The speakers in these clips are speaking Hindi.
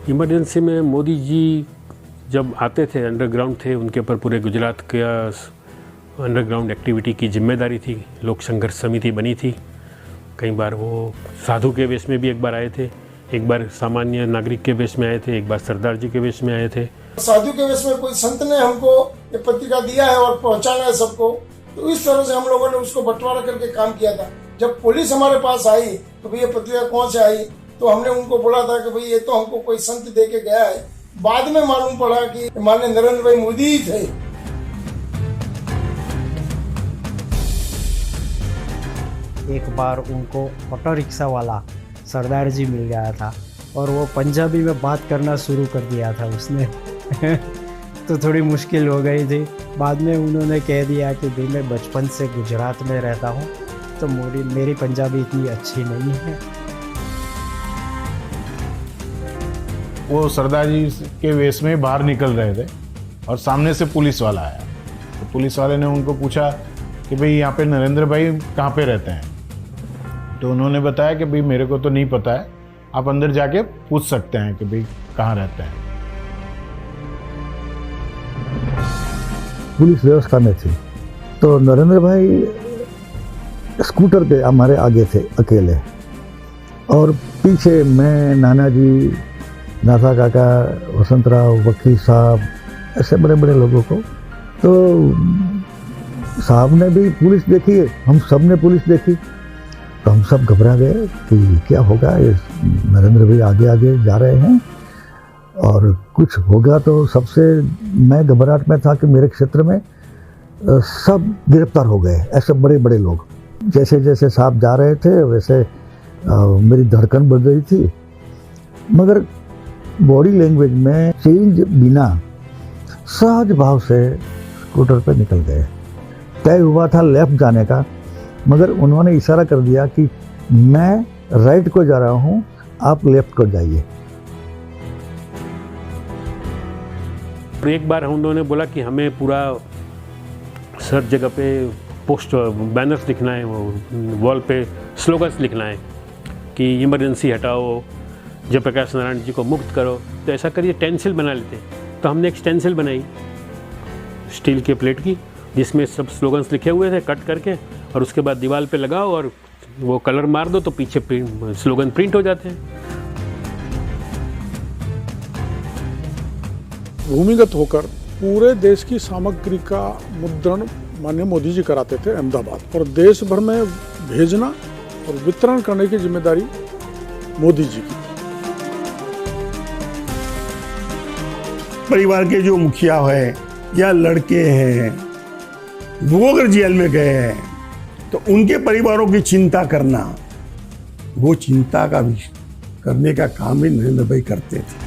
इमरजेंसी में मोदी जी जब आते थे, अंडरग्राउंड थे, उनके ऊपर पूरे गुजरात का अंडरग्राउंड एक्टिविटी की जिम्मेदारी थी। लोक संघर्ष समिति बनी थी। कई बार वो साधु के वेश में भी एक बार आए थे, एक बार सामान्य नागरिक के वेश में आए थे, एक बार सरदार जी के वेश में आए थे। साधु के वेश में कोई संत ने हमको ये पत्रिका दिया है और पहुंचाना है सबको, तो इस तरह से हम लोगों ने उसको बंटवारा करके काम किया था। जब पुलिस हमारे पास आई तो भैया पत्रिका कौन से आई, तो हमने उनको बोला था कि भाई ये तो हमको कोई संत दे के गया है। बाद में मालूम पड़ा कि माननीय नरेंद्र भाई मोदी ही थे। एक बार उनको ऑटो रिक्शा वाला सरदार जी मिल गया था और वो पंजाबी में बात करना शुरू कर दिया था उसने तो थोड़ी मुश्किल हो गई थी। बाद में उन्होंने कह दिया कि भाई मैं बचपन से गुजरात में रहता हूँ, तो मेरी पंजाबी इतनी अच्छी नहीं है। वो सरदार जी के वेश में बाहर निकल रहे थे और सामने से पुलिस वाला आया। तो पुलिस वाले ने उनको पूछा कि भाई यहाँ पे नरेंद्र भाई कहाँ पे रहते हैं। तो उन्होंने बताया कि भाई मेरे को तो नहीं पता है, आप अंदर जाके पूछ सकते हैं कि भाई कहाँ रहते हैं। पुलिस व्यवस्था में थी तो नरेंद्र भाई स्कूटर पे हमारे आगे थे अकेले, और पीछे मैं, नाना जी, नाथा काका, वसंतराव, वकील साहब, ऐसे बड़े बड़े लोगों को। तो साहब ने भी पुलिस देखी, हम सब ने पुलिस देखी, तो हम सब घबरा गए कि क्या होगा, ये नरेंद्र भाई आगे आगे जा रहे हैं और कुछ होगा। तो सबसे मैं घबराहट में था कि मेरे क्षेत्र में सब गिरफ्तार हो गए, ऐसे बड़े बड़े लोग। जैसे जैसे साहब जा रहे थे वैसे मेरी धड़कन बढ़ रही थी, मगर बॉडी लैंग्वेज में चेंज बिना सहज भाव से स्कूटर पे निकल गए। तय हुआ था लेफ्ट जाने का, मगर उन्होंने इशारा कर दिया कि मैं राइट को जा रहा हूँ, आप लेफ्ट को जाइए। एक बार हम उन्होंने बोला कि हमें पूरा हर जगह पे पोस्ट बैनर्स लिखना है, वो वॉल पे स्लोगन्स लिखना है कि इमरजेंसी हटाओ, जयप्रकाश नारायण जी को मुक्त करो। तो ऐसा करिए टेंसिल बना लेते। तो हमने एक स्टेंसिल बनाई स्टील के प्लेट की, जिसमें सब स्लोगन्स लिखे हुए थे कट करके, और उसके बाद दीवार पे लगाओ और वो कलर मार दो तो पीछे स्लोगन प्रिंट हो जाते हैं। भूमिगत होकर पूरे देश की सामग्री का मुद्रण माननीय मोदी जी कराते थे अहमदाबाद, और देश भर में भेजना और वितरण करने की जिम्मेदारी मोदी जी की। परिवार के जो मुखिया है या लड़के हैं वो अगर जेल में गए हैं तो उनके परिवारों की चिंता करना, वो चिंता का भी करने का काम ही नरेंद्र भाई करते थे।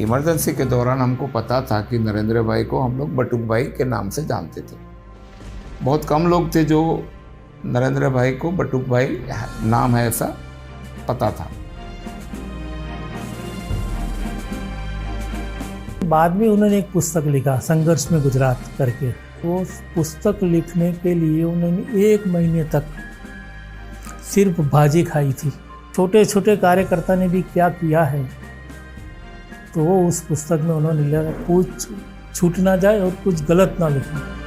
इमरजेंसी के दौरान हमको पता था कि नरेंद्र भाई को हम लोग बटुक भाई के नाम से जानते थे। बहुत कम लोग थे जो नरेंद्र भाई को बटुक भाई नाम है ऐसा पता था। बाद में उन्होंने एक पुस्तक लिखा, संघर्ष में गुजरात करके। वो पुस्तक लिखने के लिए उन्होंने 1 महीने तक सिर्फ भाजी खाई थी। छोटे छोटे कार्यकर्ता ने भी क्या किया है, तो वो उस पुस्तक में उन्होंने लिखा, कुछ छूट ना जाए और कुछ गलत ना लिखे।